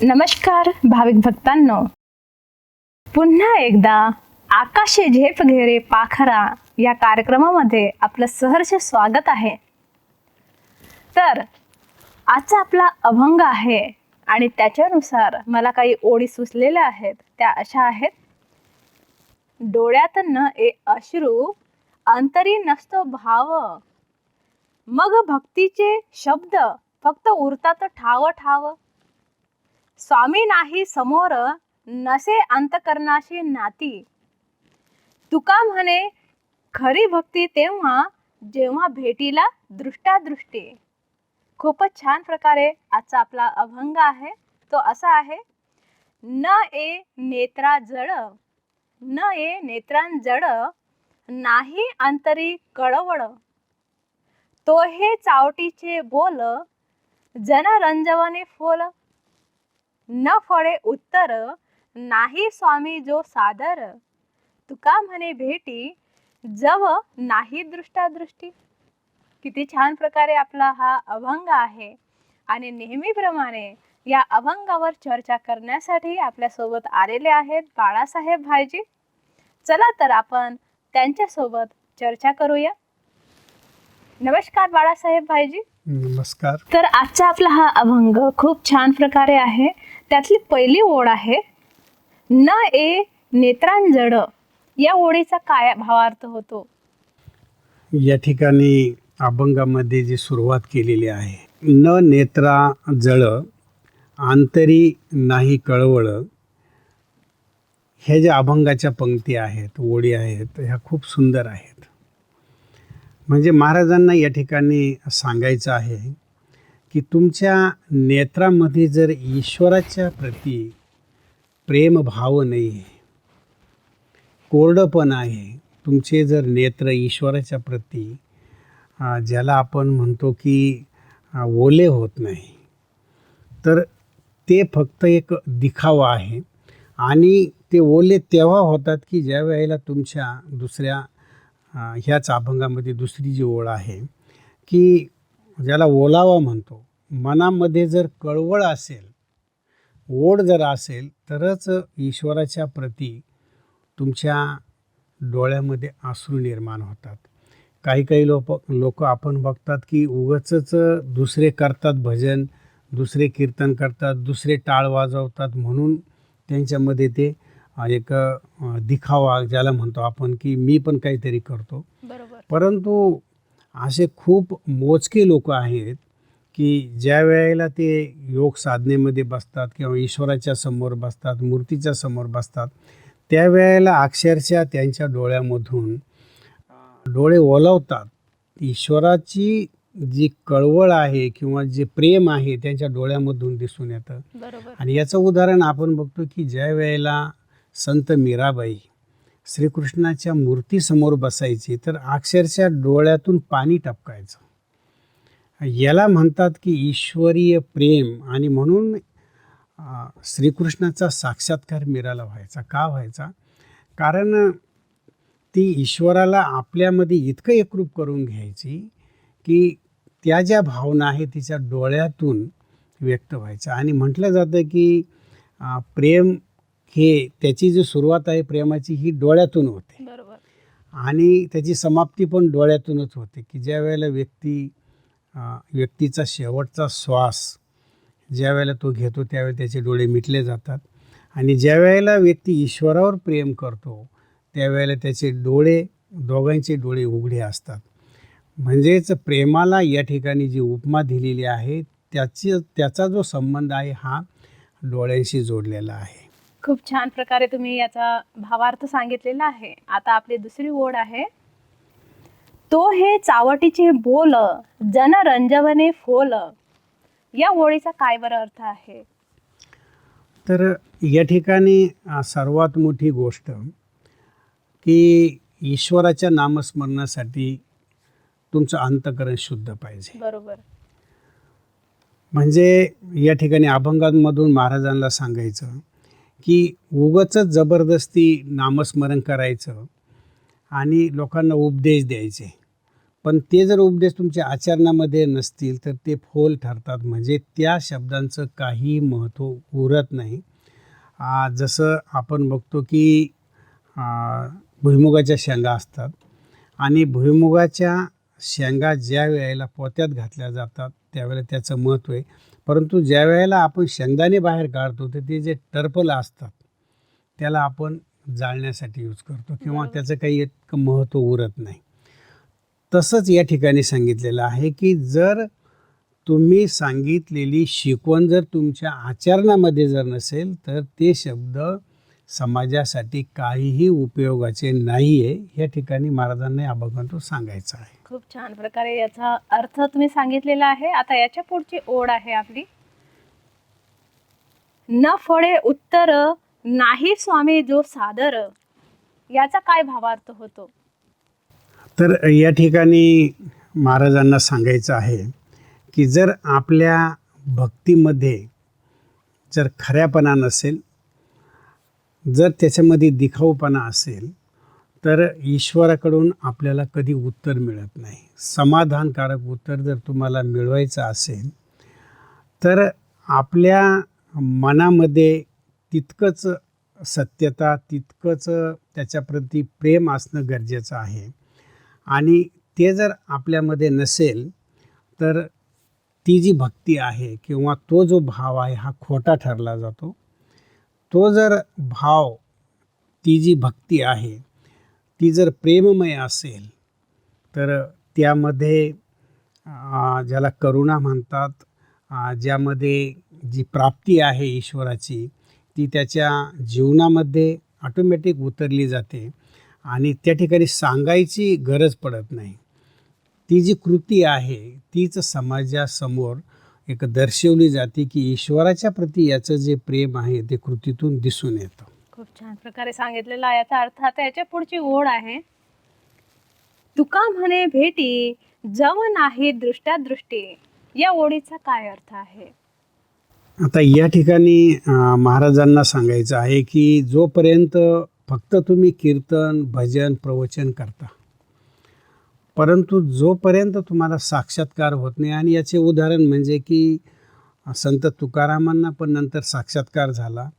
नमस्कार भाविक भक्तांनो, पुन्हा एकदा आकाशे झेप घेरे पाखरा या कार्यक्रमामध्ये आपलं सहर्ष स्वागत आहे. तर आजचा आपला अभंग आहे आणि त्याच्यानुसार मला काही ओळी सुचलेल्या आहेत. त्या अशा आहेत. डोळ्यात न ए अश्रू, अंतरी नसतो भाव, मग भक्तीचे शब्द फक्त उरतात ठाव ठाव. स्वामी नाही समोर, नसे अंतकरणाशी नाती, तुका म्हणे खरी भक्ती तेव्हा जेव्हा भेटीला दृष्टादृष्टी. खूपच छान प्रकारे आजचा आपला अभंग आहे. तो असा आहे. न ए नेत्रा जड, न ए नेत्रांजड, नाही अंतरी कळवळ, तो हे चावटीचे बोल, जन रंजवने फोल. न फळे उत्तर, नाही स्वामी जो सादर, तुका म्हणे भेटी जव नाही दृष्टादृष्टी. किती छान प्रकारे आपला हा अभंग आहे. आणि नेहमीप्रमाणे या अभंगावर चर्चा करण्यासाठी आपल्यासोबत आलेले आहेत बाळासाहेब भाईजी. चला तर आपण त्यांच्यासोबत चर्चा करूया. नमस्कार बाळासाहेब भाईजी. नमस्कार. तर आजचा आपला हा अभंग खूप छान प्रकारे आहे. त्यातली पहिली ओळ आहे, न ए नेत्रांजड. या ओळीचा काय भावार्थ होतो? या ठिकाणी अभंगामध्ये जी सुरुवात केलेली आहे, न नेत्रा जळ, आंतरी नाही कळवळ, ह्या ज्या अभंगाच्या पंक्ती आहेत, ओळी आहेत, ह्या खूप सुंदर आहेत. म्हणजे महाराजांना या ठिकाणी सांगायचं आहे की तुमच्या नेत्रामध्ये जर ईश्वराच्या प्रती प्रेमभाव नाही आहे, कोरडंपण आहे, तुमचे जर नेत्र ईश्वराच्या प्रती ज्याला आपण म्हणतो की ओले होत नाही, तर ते फक्त एक दिखावा आहे. आणि ते ओले तेव्हा होतात की ज्या वेळेला तुमच्या दुसऱ्या ह्याच अभंगामध्ये दुसरी जी ओळ आहे की ज्याला ओलावा म्हणतो, मनामध्ये जर कळवळ असेल, ओढ जर असेल, तरच ईश्वराच्या प्रती तुमच्या डोळ्यामध्ये अश्रू निर्माण होतात. काही लोक आपण बघतात की उगाचच दुसरे करतात भजन, दुसरे कीर्तन करतात, दुसरे टाळ वाजवतात, म्हणून त्यांच्यामध्ये ते एक दिखावा ज्याला म्हणतो आपण की मी पण काहीतरी करतो. बरोबर. परंतु असे खूप मोजके लोक आहेत की ज्या वेळेला ते योग साधनेमध्ये बसतात किंवा ईश्वराच्या समोर बसतात, मूर्तीच्या समोर बसतात, त्यावेळेला अक्षरशः त्यांच्या डोळ्यामधून डोळे ओलावतात. ईश्वराची जी कळवळ आहे किंवा जे प्रेम आहे त्यांच्या डोळ्यामधून दिसून येतं. बरोबर. आणि याचं उदाहरण आपण बघतो की ज्या वेळेला संत मीराबाई श्रीकृष्णाच्या मूर्तीसमोर बसायची, तर अक्षरशः डोळ्यातून पाणी टपकायचं. याला म्हणतात की ईश्वरीय प्रेम. आणि म्हणून श्रीकृष्णाचा साक्षात्कार मीराला व्हायचा. का व्हायचा? कारण ती ईश्वराला आपल्यामध्ये इतकं एकरूप करून घ्यायची की त्या ज्या भावना आहेत तिच्या डोळ्यातून व्यक्त व्हायच्या. आणि म्हटलं जातं की प्रेम हे त्याची जी सुरुवात आहे प्रेमाची ही डोळ्यातून होते. बरोबर. आणि त्याची समाप्ती पण डोळ्यातूनच होते. की ज्या वेळेला व्यक्तीचा शेवटचा श्वास ज्या वेळेला तो घेतो त्यावेळी त्याचे डोळे मिटले जातात. आणि ज्या वेळेला व्यक्ती ईश्वरावर प्रेम करतो त्यावेळेला त्याचे डोळे, दोघांचे डोळे उघडे असतात. म्हणजेच प्रेमाला या ठिकाणी जी उपमा दिलेली आहे त्याचा जो संबंध आहे हा डोळ्यांशी जोडलेला आहे. खूप छान प्रकारे तुम्ही याचा भावार्थ सांगितलेला आहे. आता आपली दुसरी ओळ आहे. तो हे चावटीचे बोल, जन रंजवने फोल. या ओळीचा काय बरं अर्थ आहे? तर या ठिकाणी सर्वात मोठी गोष्ट की ईश्वराच्या नामस्मरणासाठी तुमचं अंतःकरण शुद्ध पाहिजे. बरोबर. म्हणजे या ठिकाणी अभंगांमधून महाराजांना सांगायचं की उगाचच जबरदस्ती नामस्मरण करायचं आणि लोकांना उपदेश द्यायचे, पण ते जर उपदेश तुमच्या आचरणामध्ये नसतील तर ते फोल ठरतात, म्हणजे त्या शब्दांचं काही महत्त्व उरत नाही. जसं आपण बघतो की भुईमुगाच्या शेंगा असतात आणि भुईमुगाच्या शेंगा ज्या वेळेला पोत्यात घातल्या जातात त्यावेळेला त्याचं महत्त्व आहे, परंतु ज्या वेळेला आपण शेंगदाणे बाहेर काढतो तर ते जे टरफलं असतात त्याला आपण जाळण्यासाठी यूज करतो किंवा बरोबर. त्याचं काही इतकं महत्त्व उरत नाही. तसंच या ठिकाणी सांगितलेलं आहे की जर तुम्ही सांगितलेली शिकवण जर तुमच्या आचरणामध्ये जर नसेल तर ते शब्द समाजासाठी काहीही उपयोगाचे नाही आहे. या ठिकाणी महाराजांना या अभंगातून सांगायचं आहे. खूप छान प्रकारे याचा अर्थ तुम्ही सांगितलेला आहे. आता याच्या पुढची ओढ आहे आपली. न फळे उत्तर नाही स्वामी जो सादर, याचा काय भावार्थ होतो? तर या ठिकाणी महाराजांना सांगायचं आहे की जर आपल्या भक्तीमध्ये जर खऱ्यापणा नसेल, जर त्याच्यामध्ये दिखाऊपणा असेल तर ईश्वराकडून आपल्याला कधी उत्तर मिळत नाही. समाधानकारक उत्तर जर तुम्हाला मिळवायचं असेल तर आपल्या मनामध्ये तितकंच सत्यता, तितकंच त्याच्याप्रती प्रेम असणं गरजेचं आहे. आणि ते जर आपल्यामध्ये नसेल तर ती जी भक्ती आहे किंवा तो जो भाव आहे हा खोटा ठरला जातो. तो जर भाव, ती जी भक्ती आहे ती जर प्रेममय असेल तर त्यामध्ये ज्याला करुणा म्हणतात, ज्यामध्ये जी प्राप्ती आहे ईश्वराची ती त्याच्या जीवनामध्ये ऑटोमॅटिक उतरली जाते आणि त्या ठिकाणी सांगायची गरज पडत नाही. ती जी कृती आहे तीच समाजासमोर एक दर्शवली जाते की ईश्वराच्या प्रती याचं जे प्रेम आहे ते कृतीतून दिसून येतं. खूप छान प्रकारे सांगितलेला आहे याचा अर्थ. आता याच्या पुढची ओढ आहे. तुका म्हणे भेटी जव नाही दृष्ट्या दृष्टी, या ओढीचा काय अर्थ आहे? आता या ठिकाणी महाराजांना सांगायचं आहे की जोपर्यंत फक्त तुम्ही कीर्तन, भजन, प्रवचन करता, परंतु जोपर्यंत तुम्हाला साक्षात्कार होत नाही, आणि याचे उदाहरण म्हणजे की संत तुकारामांना पण नंतर साक्षात्कार झाला,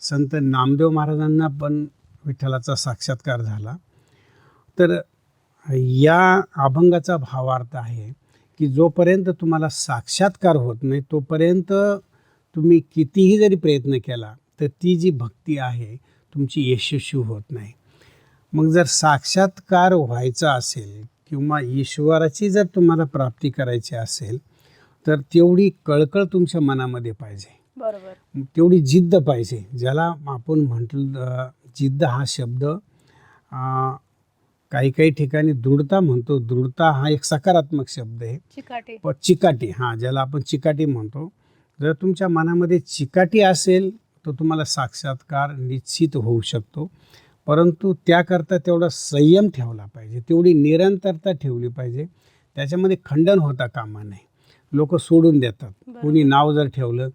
संत नामदेव महाराजांना पण विठ्ठलाचा साक्षात्कार झाला. तर या अभंगाचा भावार्थ आहे की जोपर्यंत तुम्हाला साक्षात्कार होत नाही तोपर्यंत तुम्ही कितीही जरी प्रयत्न केला तर ती जी भक्ती आहे तुमची यशस्वी होत नाही. मग जर साक्षात्कार व्हायचा असेल किंवा ईश्वराची जर तुम्हाला प्राप्ती करायची असेल तर तेवढी कळकळ तुमच्या मनामध्ये पाहिजे, बरोबर. तेवढी जिद्द पाहिजे. ज्याला आपण म्हटलं जिद्द हा शब्द काही काही ठिकाणी दृढता म्हणतो. दृढता हा एक सकारात्मक शब्द आहे. चिकाटी. चिकाटी, हां, ज्याला आपण चिकाटी म्हणतो. जर तुमच्या मनामध्ये चिकाटी असेल तर तुम्हाला साक्षात्कार निश्चित होऊ शकतो, परंतु त्याकरता तेवढा संयम ठेवला पाहिजे, तेवढी निरंतरता ठेवली पाहिजे. त्याच्यामध्ये खंडन होता कामा नये. लोक सोडून देतात. कोणी नाव जर ठेवलं,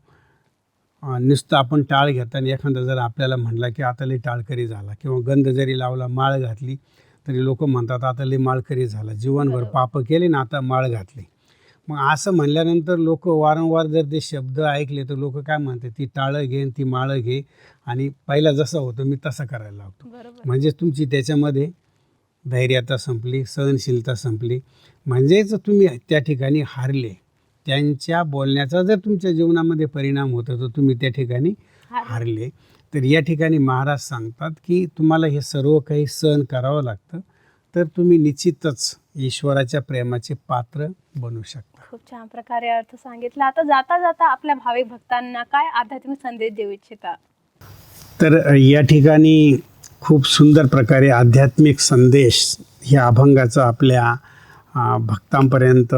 नुसतं आपण टाळ घेताना एखादा जर आपल्याला म्हणला की आता लई टाळकरी झाला, किंवा गंध जरी लावला, माळ घातली तरी लोक म्हणतात आता लई माळकरी झाला, जीवनभर पापं केली ना आता माळ घातली. मग असं म्हणल्यानंतर लोक वारंवार जर ते शब्द ऐकले तर लोक काय म्हणतात, ती टाळं घे, ती माळं घे, आणि पहिला जसं होतं मी तसं करायला लागतो. म्हणजेच तुमची त्याच्यामध्ये धैर्यता संपली, सहनशीलता संपली, म्हणजेच तुम्ही त्या ठिकाणी हारले. त्यांच्या बोलण्याचा जर तुमच्या जीवनामध्ये परिणाम होतो तर तुम्ही त्या ठिकाणी हारले. तर या ठिकाणी महाराज सांगतात की तुम्हाला हे सर्व काही सहन करावं लागतं, तर तुम्ही निश्चितच ईश्वराच्या प्रेमाचे पात्र बनू शकता. खूप छान प्रकारे अर्थ सांगितला. आता जाता जाता आपल्या भाविक भक्तांना काय आध्यात्मिक संदेश देऊ इच्छिता? तर या ठिकाणी खूप सुंदर प्रकारे आध्यात्मिक संदेश ह्या अभंगाचा आपल्या भक्तांपर्यंत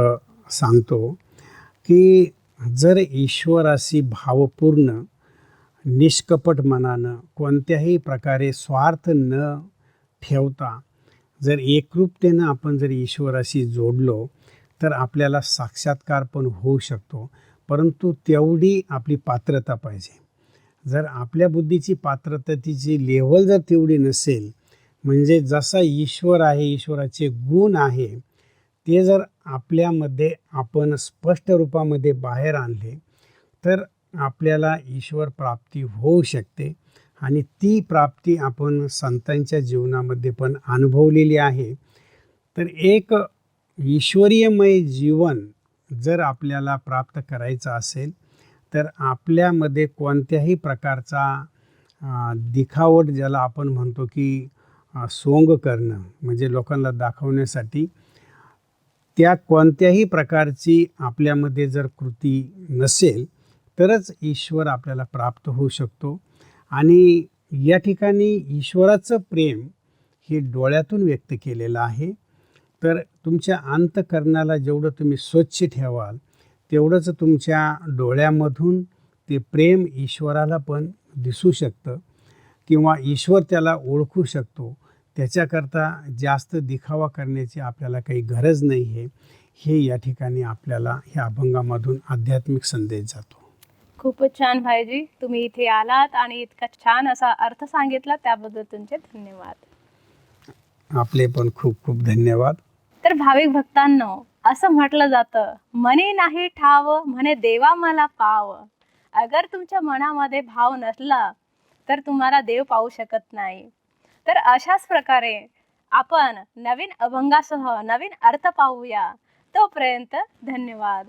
सांगतो की जर ईश्वराशी भावपूर्ण, निष्कपट मनानं, कोणत्याही प्रकारे स्वार्थ न ठेवता जर एकरूपतेनं आपण जर ईश्वराशी जोडलो तर आपल्याला साक्षात्कार पण होऊ शकतो, परंतु तेवढी आपली पात्रता पाहिजे. जर आपल्या बुद्धीची पात्रता, तिची लेव्हल जर तेवढी नसेल, म्हणजे जसा ईश्वर आहे, ईश्वराचे गुण आहे ते जर आपल्यामध्ये आपण स्पष्ट रूपामध्ये बाहेर आणले तर आपल्याला ईश्वर प्राप्ती होऊ शकते. आणि ती प्राप्ती आपण संतांच्या जीवनामध्ये पण अनुभवलेली आहे. तर एक ईश्वरीयमय जीवन जर आपल्याला प्राप्त करायचं असेल तर आपल्यामध्ये कोणत्याही प्रकारचा दिखावट, ज्याला आपण म्हणतो की सोंग करणं, म्हणजे लोकांना दाखवण्यासाठी, त्या कोणत्याही प्रकारची आपल्यामध्ये जर कृती नसेल तरच ईश्वर आपल्याला प्राप्त होऊ शकतो. आणि या ठिकाणी ईश्वराचं प्रेम हे डोळ्यातून व्यक्त केलेलं आहे. तर तुमच्या अंतःकरणाला जेवढं तुम्ही स्वच्छ ठेवाल तेवढंच तुमच्या डोळ्यामधून ते प्रेम ईश्वराला पण दिसू शकतं किंवा ईश्वर त्याला ओळखू शकतो. त्याच्याकरता जास्त दिखावा करण्याची आपल्याला काही गरज नाही आहे. हे या ठिकाणी आपल्याला ह्या अभंगामधून आध्यात्मिक संदेश जातो. खूपच छान भाईजी, तुम्ही इथे आलात आणि इतका छान असा अर्थ सांगितला, त्याबद्दल तुमचे धन्यवाद. आपले पण खूप खूप धन्यवाद. तर भाविक भक्तांनो, असं म्हटलं जातं, मनी नाही ठाव म्हणे देवा मला पाव. अगर तुमच्या मनामध्ये भाव नसला तर तुम्हाला देव पाहू शकत नाही. तर अशाच प्रकारे आपण नवीन अभंगासह नवीन अर्थ पाहूया. तोपर्यंत धन्यवाद.